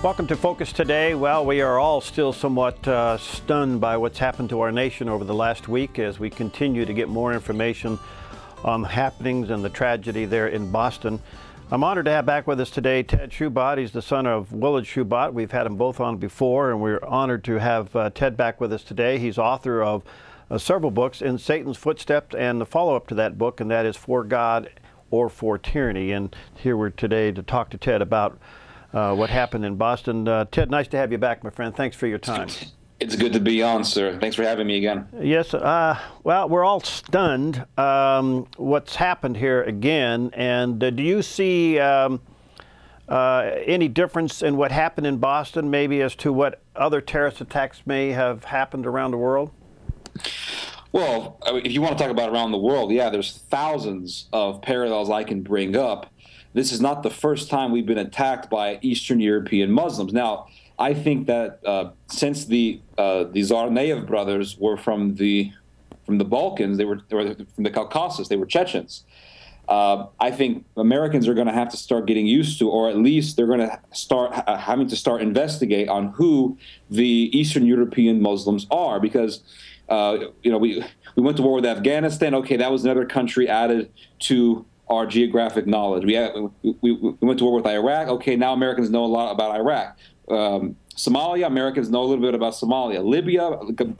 Welcome to Focus Today. Well, we are all still somewhat stunned by what's happened to our nation over the last week as we continue to get more information on the happenings and the tragedy there in Boston. I'm honored to have back with us today Ted Shoebat. He's the son of Willard Shoebat. We've had him both on before, and we're honored to have Ted back with us today. He's author of several books, In Satan's Footsteps, and the follow-up to that book, and that is For God or For Tyranny. And here we're today to talk to Ted about what happened in Boston. Ted, nice to have you back, my friend. Thanks for your time. It's good to be on, sir. Thanks for having me again. Yes. Well, we're all stunned what's happened here again. And do you see any difference in what happened in Boston, maybe as to what other terrorist attacks may have happened around the world? Well, if you want to talk about around the world, yeah, there's thousands of parallels I can bring up. This is not the first time we've been attacked by Eastern European Muslims. Now, I think that since the Tsarnaev brothers were from the Balkans, they were from the Caucasus, they were Chechens. I think Americans are going to have to start getting used to, or at least they're going to start having to start investigate on who the Eastern European Muslims are, because we went to war with Afghanistan. Okay, that was another country added to our geographic knowledge. We went to war with Iraq. Okay, now Americans know a lot about Iraq. Somalia, Americans know a little bit about Somalia. Libya,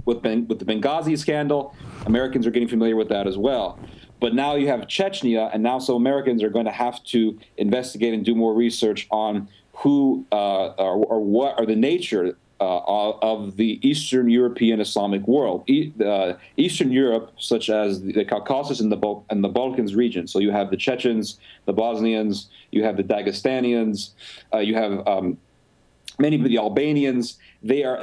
with the Benghazi scandal, Americans are getting familiar with that as well. But now you have Chechnya, and now so Americans are going to have to investigate and do more research on who or what are the nature of the Eastern European Islamic world. Eastern Europe, such as the Caucasus and the Balkans region. So you have the Chechens, the Bosnians, you have the Dagestanians, you have many of the Albanians. They are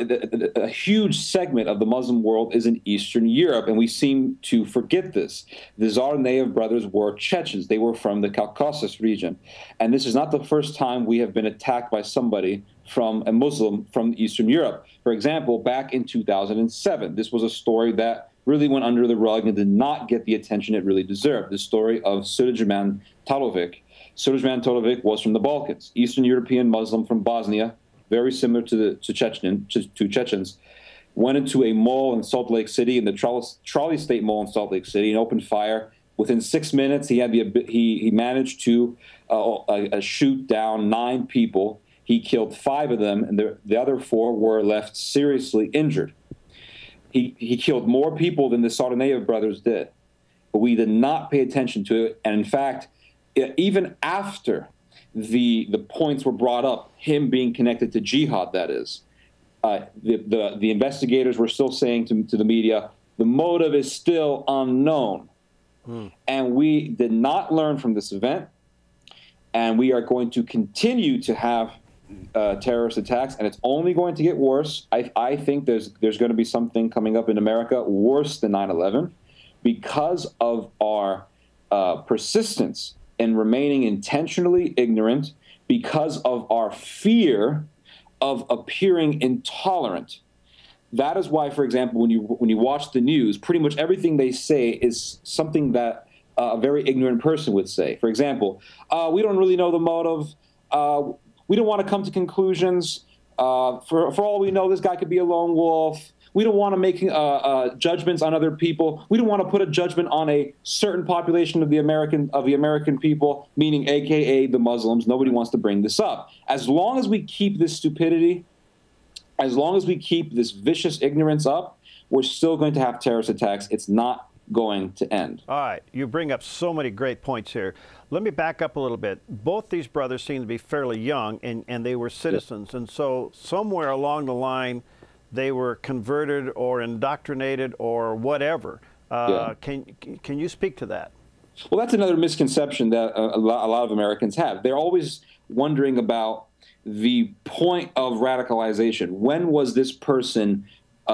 a huge segment of the Muslim world is in Eastern Europe, and we seem to forget this. The Tsarnaev brothers were Chechens. They were from the Caucasus region. And this is not the first time we have been attacked by somebody from a Muslim from Eastern Europe. For example, back in 2007, this was a story that really went under the rug and did not get the attention it really deserved. The story of Suleiman Talovic. Suleiman Talovic was from the Balkans, Eastern European Muslim from Bosnia, very similar to Chechens, went into a mall in Salt Lake City, in the Trolley State Mall in Salt Lake City, and opened fire. Within 6 minutes, he managed to shoot down 9 people. He killed 5 of them, and the other 4 were left seriously injured. He killed more people than the Tsarnaev brothers did, but we did not pay attention to it. And in fact, even after the points were brought up, him being connected to jihad, that is, the investigators were still saying to the media, the motive is still unknown. And we did not learn from this event, and we are going to continue to have terrorist attacks, and it's only going to get worse. I think there's going to be something coming up in America worse than 9/11 because of our persistence in remaining intentionally ignorant, because of our fear of appearing intolerant. That is why, for example, when you watch the news, pretty much everything they say is something that a very ignorant person would say. For example, we don't really know the motive. We don't want to come to conclusions. For all we know, this guy could be a lone wolf. We don't want to make judgments on other people. We don't want to put a judgment on a certain population of the American people, meaning AKA the Muslims. Nobody wants to bring this up. As long as we keep this stupidity, as long as we keep this vicious ignorance up, we're still going to have terrorist attacks. It's not going to end. All right. You bring up so many great points here. Let me back up a little bit. Both these brothers seem to be fairly young, and they were citizens. Yeah. And so somewhere along the line, they were converted or indoctrinated or whatever. Yeah. Can you speak to that? Well, that's another misconception that a lot of Americans have. They're always wondering about the point of radicalization. When was this person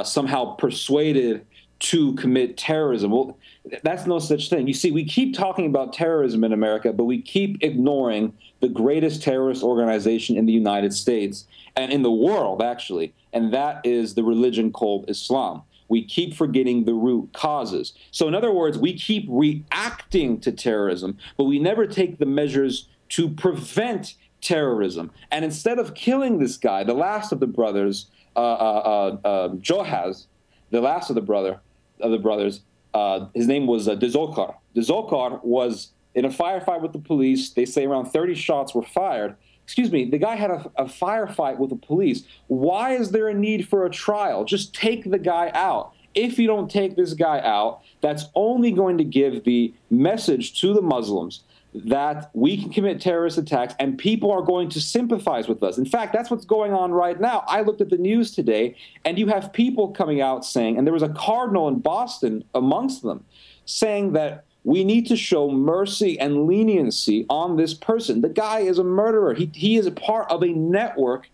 somehow persuaded to commit terrorism? Well, that's no such thing. You see, we keep talking about terrorism in America, but we keep ignoring the greatest terrorist organization in the United States and in the world, actually, and that is the religion called Islam. We keep forgetting the root causes. So in other words, we keep reacting to terrorism, but we never take the measures to prevent terrorism. And instead of killing this guy, the last of the brothers, Johaz, the last of the brothers, his name was Dzhokhar. Dzhokhar was in a firefight with the police. They say around 30 shots were fired. Excuse me, the guy had a firefight with the police. Why is there a need for a trial? Just take the guy out. If you don't take this guy out, that's only going to give the message to the Muslims that we can commit terrorist attacks and people are going to sympathize with us. In fact, that's what's going on right now. I looked at the news today, and you have people coming out saying, and there was a cardinal in Boston amongst them, saying that we need to show mercy and leniency on this person. The guy is a murderer. He is a part of a network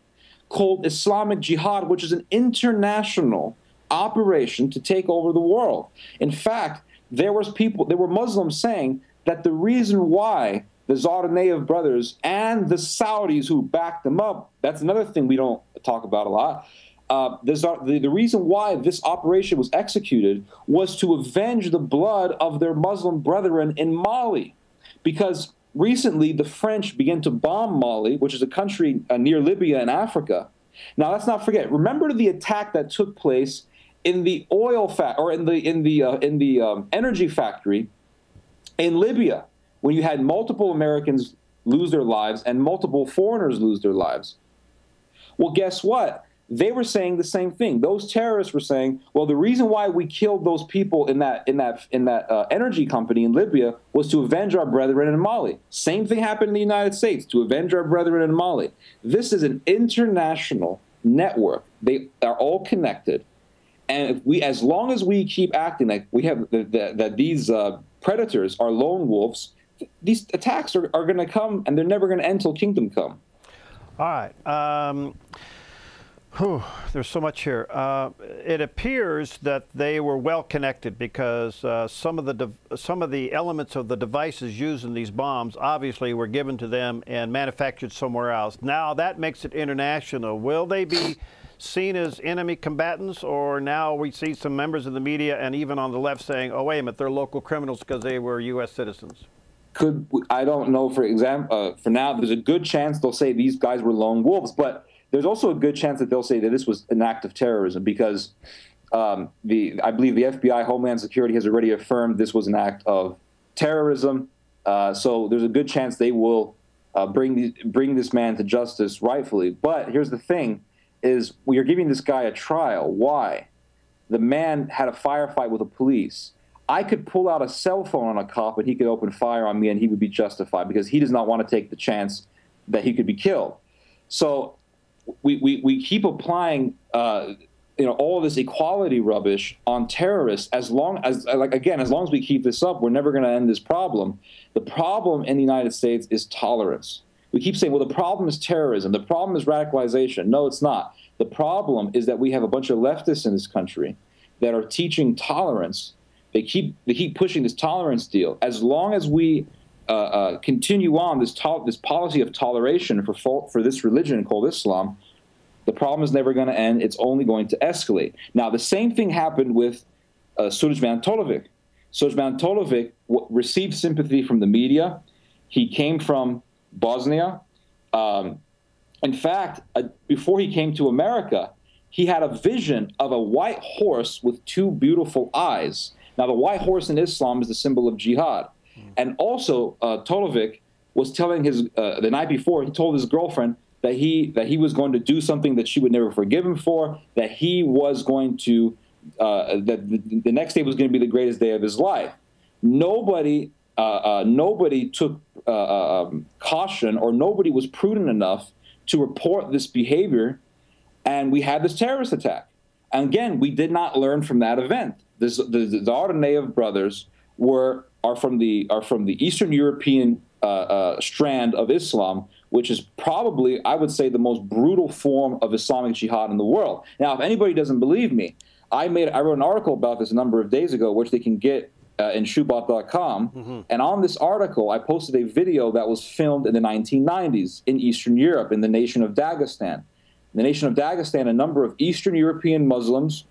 called Islamic Jihad, which is an international operation to take over the world. In fact, there were Muslims saying that the reason why the Tsarnaev brothers and the Saudis who backed them up, that's another thing we don't talk about a lot, the reason why this operation was executed was to avenge the blood of their Muslim brethren in Mali. Because recently the French began to bomb Mali, which is a country near Libya in Africa. Now let's not forget, remember the attack that took place in the energy factory in Libya, when you had multiple Americans lose their lives and multiple foreigners lose their lives. Well, guess what? They were saying the same thing. Those terrorists were saying, well, the reason why we killed those people in that energy company in Libya was to avenge our brethren in Mali. Same thing happened in the United States, to avenge our brethren in Mali. This is an international network. They are all connected. And as long as we keep acting like we have that these predators are lone wolves, these attacks are going to come, and they're never going to end till kingdom come. All right. There's so much here. It appears that they were well connected because some of the elements of the devices used in these bombs obviously were given to them and manufactured somewhere else. Now that makes it international. Will they be seen as enemy combatants, or now we see some members of the media and even on the left saying, oh, wait a minute, they're local criminals because they were U.S. citizens? I don't know, for example, for now, there's a good chance they'll say these guys were lone wolves, but there's also a good chance that they'll say that this was an act of terrorism because I believe the FBI, Homeland Security, has already affirmed this was an act of terrorism. So there's a good chance they will bring this man to justice rightfully. But here's the thing, is we are giving this guy a trial. Why? The man had a firefight with the police. I could pull out a cell phone on a cop and he could open fire on me and he would be justified because he does not want to take the chance that he could be killed. So we keep applying all this equality rubbish on terrorists as long as we keep this up, we're never going to end this problem. The problem in the United States is tolerance. We keep saying, well, the problem is terrorism. The problem is radicalization. No, it's not. The problem is that we have a bunch of leftists in this country that are teaching tolerance. They keep pushing this tolerance deal. As long as we continue on this policy of toleration for this religion called Islam, the problem is never going to end. It's only going to escalate. Now, the same thing happened with Shoebat Tolovic. Shoebat Tolovic received sympathy from the media. He came from Bosnia. In fact, before he came to America, he had a vision of a white horse with two beautiful eyes. Now, the white horse in Islam is the symbol of jihad. And also, Tolovic was telling the night before, he told his girlfriend that he was going to do something that she would never forgive him for, that he was going to, that the next day was going to be the greatest day of his life. Nobody took caution, or nobody was prudent enough to report this behavior, and we had this terrorist attack. And again, we did not learn from that event. The Tsarnaev brothers are from the Eastern European strand of Islam, which is probably, I would say, the most brutal form of Islamic jihad in the world. Now, if anybody doesn't believe me, I wrote an article about this a number of days ago, which they can get in Shoebat.com. Mm-hmm. And on this article, I posted a video that was filmed in the 1990s in Eastern Europe, in the nation of Dagestan. In the nation of Dagestan, a number of Eastern European Muslims,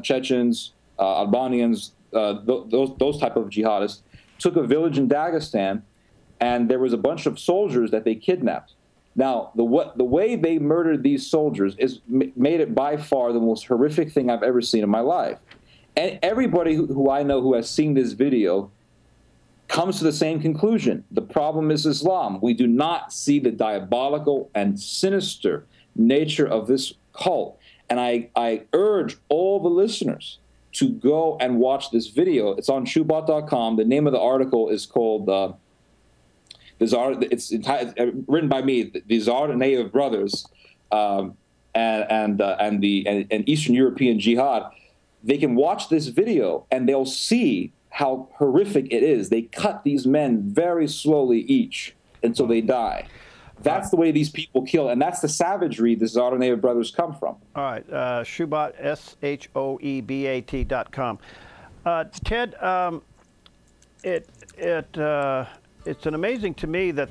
Chechens, Albanians, those type of jihadists, took a village in Dagestan, and there was a bunch of soldiers that they kidnapped. Now, the way they murdered these soldiers made it by far the most horrific thing I've ever seen in my life. And everybody who I know who has seen this video comes to the same conclusion. The problem is Islam. We do not see the diabolical and sinister nature of this cult. And I urge all the listeners to go and watch this video. It's on Shoebat.com. The name of the article is called, it's written by me, the Tsarnaev brothers and Eastern European Jihad. They can watch this video and they'll see how horrific it is. They cut these men very slowly each until they die. That's the way these people kill, and that's the savagery the Tsarnaev brothers come from. All right, Shoebat, SHOEBAT.com. Ted, it's an amazing to me that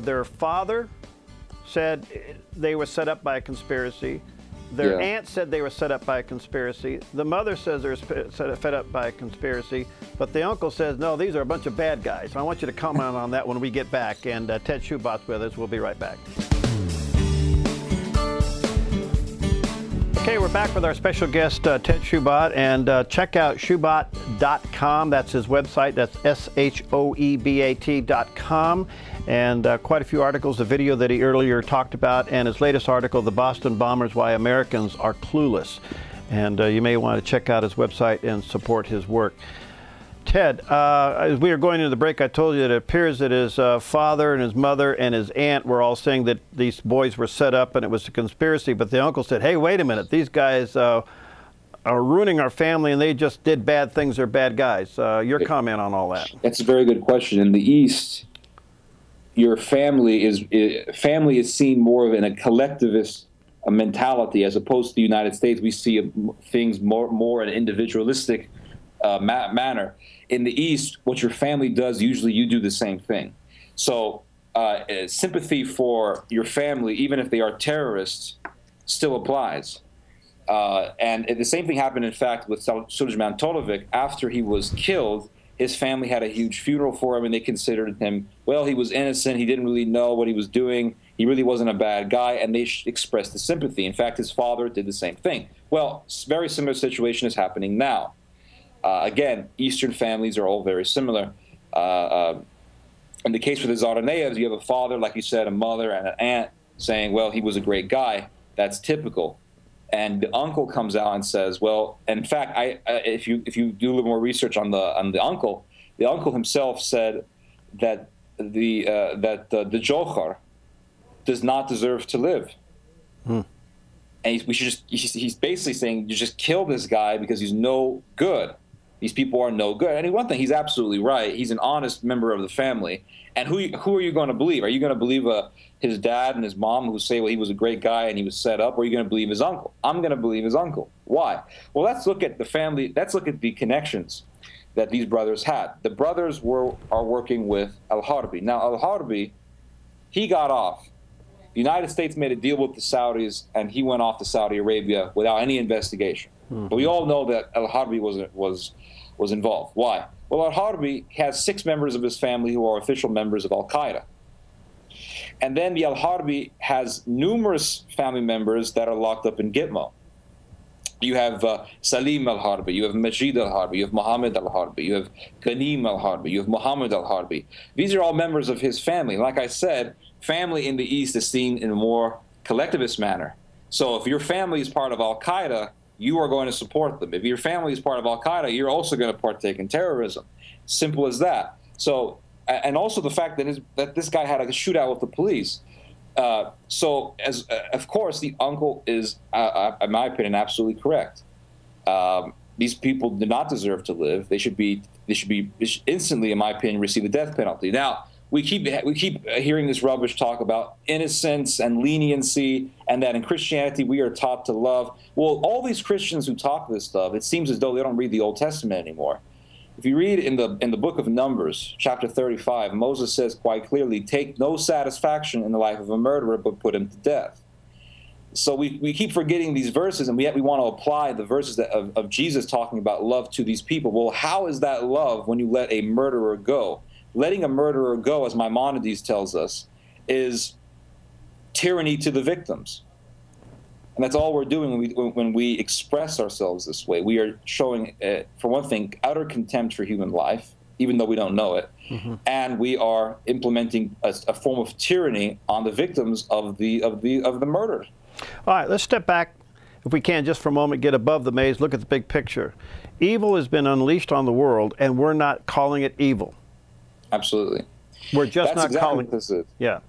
their father said they were set up by a conspiracy. Their aunt said they were set up by a conspiracy. The mother says they're set up by a conspiracy. But the uncle says, no, these are a bunch of bad guys. I want you to comment on that when we get back. And Ted Shoebat's with us. We'll be right back. Okay, we're back with our special guest, Ted Shoebat. And check out Shoebat.com. That's his website. That's SHOEBAT.com. And quite a few articles, the video that he earlier talked about, and his latest article, The Boston Bombers, Why Americans Are Clueless. And you may want to check out his website and support his work. Ted, as we were going into the break, I told you that it appears that his father and his mother and his aunt were all saying that these boys were set up and it was a conspiracy, but the uncle said, hey, wait a minute, these guys are ruining our family and they just did bad things, they're bad guys. Your comment on all that? That's a very good question. In the East, your family is seen more of in a collectivist mentality, as opposed to the United States. We see things more in an individualistic manner. In the East, what your family does, usually you do the same thing. So sympathy for your family, even if they are terrorists, still applies. And the same thing happened, in fact, with Sulejman Tolovic. After he was killed, his family had a huge funeral for him, and they considered him, well, he was innocent, he didn't really know what he was doing, he really wasn't a bad guy, and they expressed the sympathy. In fact, his father did the same thing. Well, very similar situation is happening now. Again, Eastern families are all very similar. In the case with the Tsarnaevs, you have a father, like you said, a mother, and an aunt saying, well, he was a great guy. That's typical. And the uncle comes out and says, well, in fact, if you do a little more research on the uncle himself said that the Johar does not deserve to live. And he's basically saying, you just kill this guy because he's no good. These people are no good. And one thing, he's absolutely right. He's an honest member of the family. And who are you going to believe? Are you going to believe his dad and his mom who say, well, he was a great guy and he was set up, or are you going to believe his uncle? I'm going to believe his uncle. Why? Well, let's look at the family. Let's look at the connections that these brothers had. The brothers are working with al-Harbi. Now, al-Harbi, he got off. The United States made a deal with the Saudis, and he went off to Saudi Arabia without any investigation. But we all know that al-Harbi was involved. Why? Well, al-Harbi has 6 members of his family who are official members of al-Qaeda. And then the al-Harbi has numerous family members that are locked up in Gitmo. You have Salim al-Harbi, you have Majid al-Harbi, you have Mohammed al-Harbi, you have Ghanim al-Harbi, you have Muhammad al-Harbi. These are all members of his family. Like I said, family in the East is seen in a more collectivist manner. So if your family is part of al-Qaeda, you are going to support them. If your family is part of al-Qaeda, you're also going to partake in terrorism. Simple as that. So, and also the fact that this guy had a shootout with the police. So, of course, the uncle is, in my opinion, absolutely correct. These people do not deserve to live. They should instantly, in my opinion, receive the death penalty. Now, we keep hearing this rubbish talk about innocence and leniency, and that in Christianity we are taught to love. Well, all these Christians who talk this stuff, it seems as though they don't read the Old Testament anymore. If you read in the book of Numbers, chapter 35, Moses says quite clearly, take no satisfaction in the life of a murderer, but put him to death. So we keep forgetting these verses, and yet we want to apply the verses of Jesus talking about love to these people. Well, how is that love when you let a murderer go? Letting a murderer go, as Maimonides tells us, is tyranny to the victims. And that's all we're doing when we express ourselves this way. We are showing, for one thing, utter contempt for human life, even though we don't know it. Mm-hmm. And we are implementing a form of tyranny on the victims of the murder. All right, let's step back, if we can, just for a moment, get above the maze, look at the big picture. Evil has been unleashed on the world, and we're not calling it evil. Absolutely. We're just That's not exactly calling what this is. Yeah.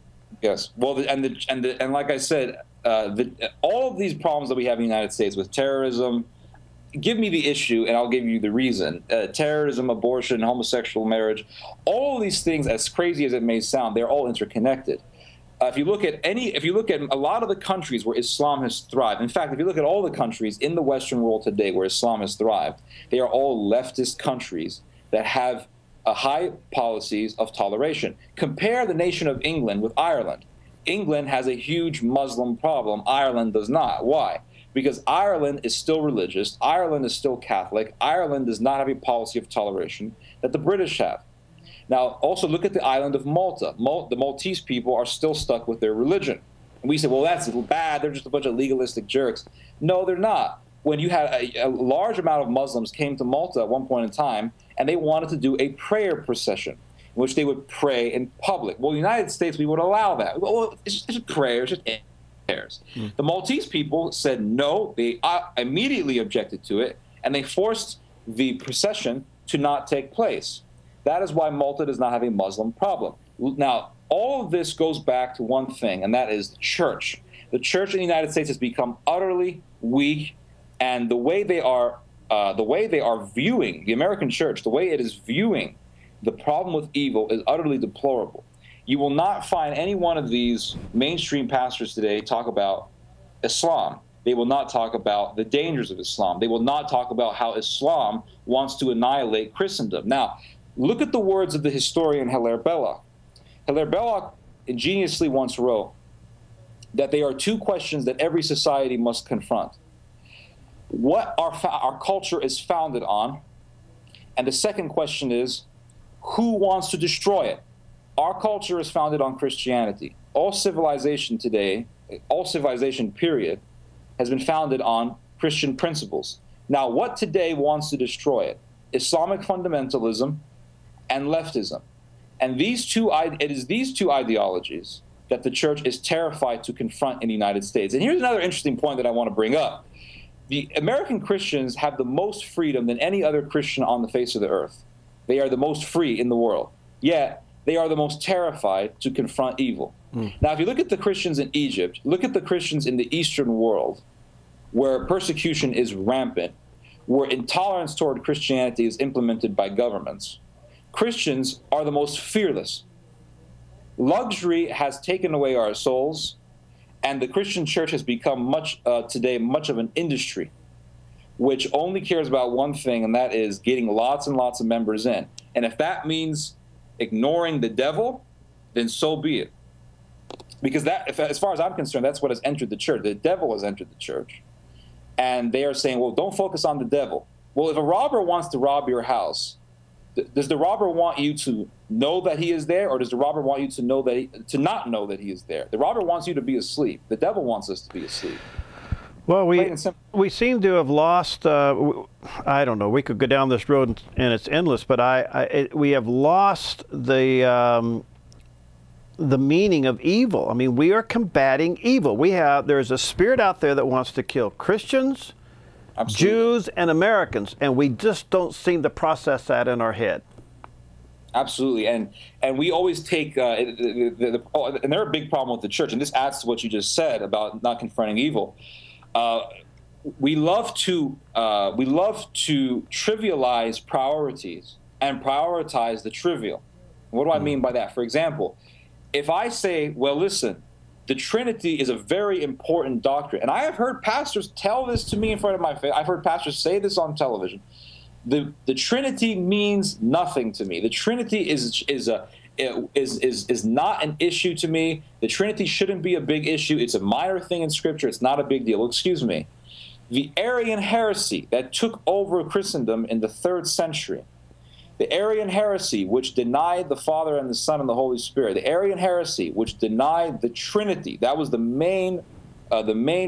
Yes. Well, and like I said, all of these problems that we have in the United States with terrorism, give me the issue and I'll give you the reason. Terrorism, abortion, homosexual marriage, all of these things, as crazy as it may sound, they're all interconnected. If you look at a lot of the countries where Islam has thrived, in fact, if you look at all the countries in the Western world today where Islam has thrived, they are all leftist countries that have high policies of toleration. Compare the nation of England with Ireland. England has a huge Muslim problem. Ireland does not. Why? Because Ireland is still religious. Ireland is still Catholic. Ireland does not have a policy of toleration that the British have. Now, also look at the island of Malta. The Maltese people are still stuck with their religion. And we say, well, that's bad. They're just a bunch of legalistic jerks. No, they're not. When you had a large amount of Muslims came to Malta at one point in time, and they wanted to do a prayer procession, in which they would pray in public. Well, in the United States, we would allow that. Well, it's just prayers, just prayers. The Maltese people said no. They immediately objected to it, and they forced the procession to not take place. That is why Malta does not have a Muslim problem. Now, all of this goes back to one thing, and that is the church. The church in the United States has become utterly weak, and the way they are viewing the American church, the way it is viewing the problem with evil is utterly deplorable. You will not find any one of these mainstream pastors today talk about Islam. They will not talk about the dangers of Islam. They will not talk about how Islam wants to annihilate Christendom. Now, look at the words of the historian Hilaire Belloc. Hilaire Belloc ingeniously once wrote that there are two questions that every society must confront. What our culture is founded on, and the second question is, who wants to destroy it? Our culture is founded on Christianity. All civilization today, all civilization period, has been founded on Christian principles. Now, what today wants to destroy it? Islamic fundamentalism and leftism. And it is these two ideologies that the church is terrified to confront in the United States. And here's another interesting point that I want to bring up. The American Christians have the most freedom than any other Christian on the face of the earth. They are the most free in the world. Yet, they are the most terrified to confront evil. Now, if you look at the Christians in Egypt, look at the Christians in the Eastern world, where persecution is rampant, where intolerance toward Christianity is implemented by governments. Christians are the most fearless. Luxury has taken away our souls, and the Christian church has become today much of an industry, which only cares about one thing, and that is getting lots and lots of members in. And if that means ignoring the devil, then so be it. Because as far as I'm concerned, that's what has entered the church. The devil has entered the church. And they are saying, well, don't focus on the devil. Well, if a robber wants to rob your house, does the robber want you to know that he is there, or does the robber want you to not know that he is there? The robber wants you to be asleep. The devil wants us to be asleep. Well, we seem to have lost, I don't know, we could go down this road and it's endless, but we have lost the meaning of evil. I mean, we are combating evil. There's a spirit out there that wants to kill Christians, absolutely, Jews, and Americans, and we just don't seem to process that in our head. Absolutely, and we always take, and they're a big problem with the church, and this adds to what you just said about not confronting evil. We love to trivialize priorities and prioritize the trivial. What do I mean by that? For example, if I say, well, listen, the Trinity is a very important doctrine, and I have heard pastors tell this to me in front of my face. I've heard pastors say this on television. The Trinity means nothing to me. The Trinity is not an issue to me. The Trinity shouldn't be a big issue. It's a minor thing in Scripture. It's not a big deal. Well, excuse me. The Arian heresy that took over Christendom in the 3rd century, The Arian heresy, which denied the Father and the Son and the Holy Spirit. The Arian heresy, which denied the Trinity. That was the main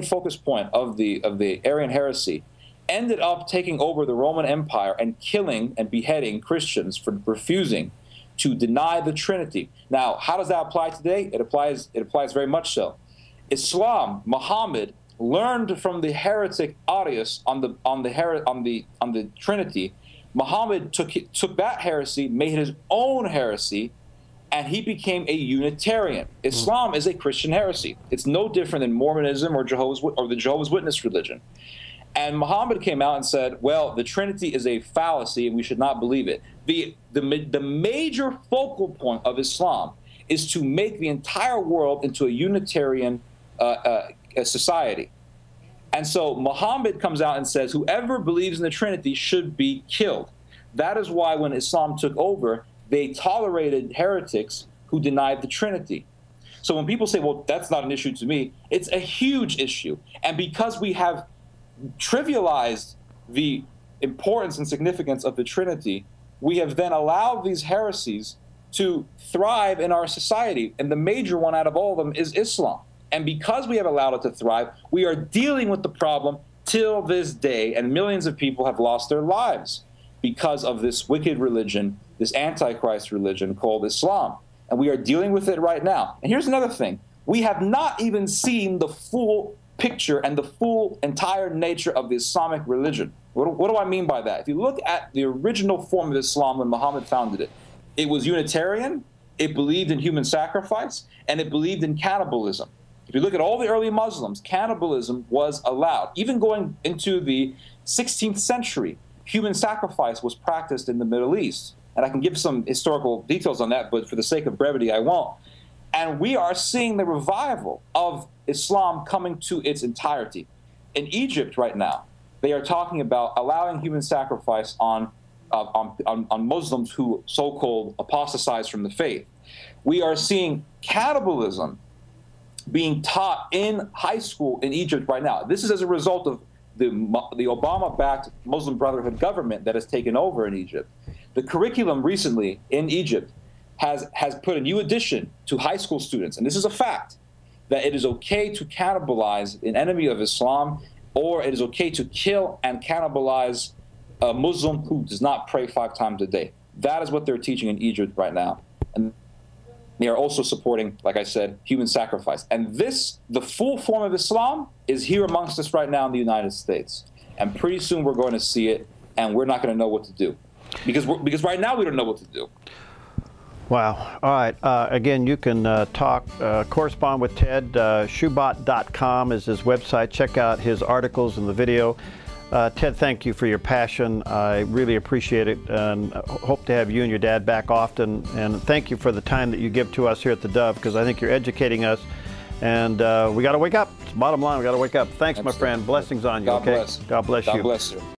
focus point of the Arian heresy. Ended up taking over the Roman Empire and killing and beheading Christians for refusing to deny the Trinity. Now, how does that apply today? It applies very much so. Islam, Muhammad, learned from the heretic Arius on the Trinity. Muhammad took that heresy, made his own heresy, and he became a Unitarian. Islam is a Christian heresy. It's no different than Mormonism or the Jehovah's Witness religion. And Muhammad came out and said, well, the Trinity is a fallacy and we should not believe it. The major focal point of Islam is to make the entire world into a Unitarian society. And so Muhammad comes out and says, whoever believes in the Trinity should be killed. That is why when Islam took over, they tolerated heretics who denied the Trinity. So when people say, well, that's not an issue to me, it's a huge issue. And because we have trivialized the importance and significance of the Trinity, we have then allowed these heresies to thrive in our society. And the major one out of all of them is Islam. And because we have allowed it to thrive, we are dealing with the problem till this day, and millions of people have lost their lives because of this wicked religion, this antichrist religion called Islam. And we are dealing with it right now. And here's another thing. We have not even seen the full picture and the full entire nature of the Islamic religion. What do I mean by that? If you look at the original form of Islam when Muhammad founded it, it was Unitarian, it believed in human sacrifice, and it believed in cannibalism. If you look at all the early Muslims, cannibalism was allowed. Even going into the 16th century, human sacrifice was practiced in the Middle East. And I can give some historical details on that, but for the sake of brevity, I won't. And we are seeing the revival of Islam coming to its entirety. In Egypt right now, they are talking about allowing human sacrifice on Muslims who so-called apostatize from the faith. We are seeing cannibalism being taught in high school in Egypt right now. This is as a result of the Obama-backed Muslim Brotherhood government that has taken over in Egypt. The curriculum recently in Egypt has put a new addition to high school students, and this is a fact, that it is okay to cannibalize an enemy of Islam, or it is okay to kill and cannibalize a Muslim who does not pray 5 times a day. That is what they're teaching in Egypt right now. And they are also supporting, like I said, human sacrifice. And this, the full form of Islam, is here amongst us right now in the United States. And pretty soon we're going to see it, and we're not going to know what to do. Because right now we don't know what to do. Wow. All right. Again, you can correspond with Ted. Shoebat.com is his website. Check out his articles and the video. Ted, thank you for your passion. I really appreciate it, and hope to have you and your dad back often. And thank you for the time that you give to us here at theDove, because I think you're educating us, and we got to wake up. Bottom line, we got to wake up. Thanks, my friend. Blessings on you. God okay? bless. God bless you. God bless you.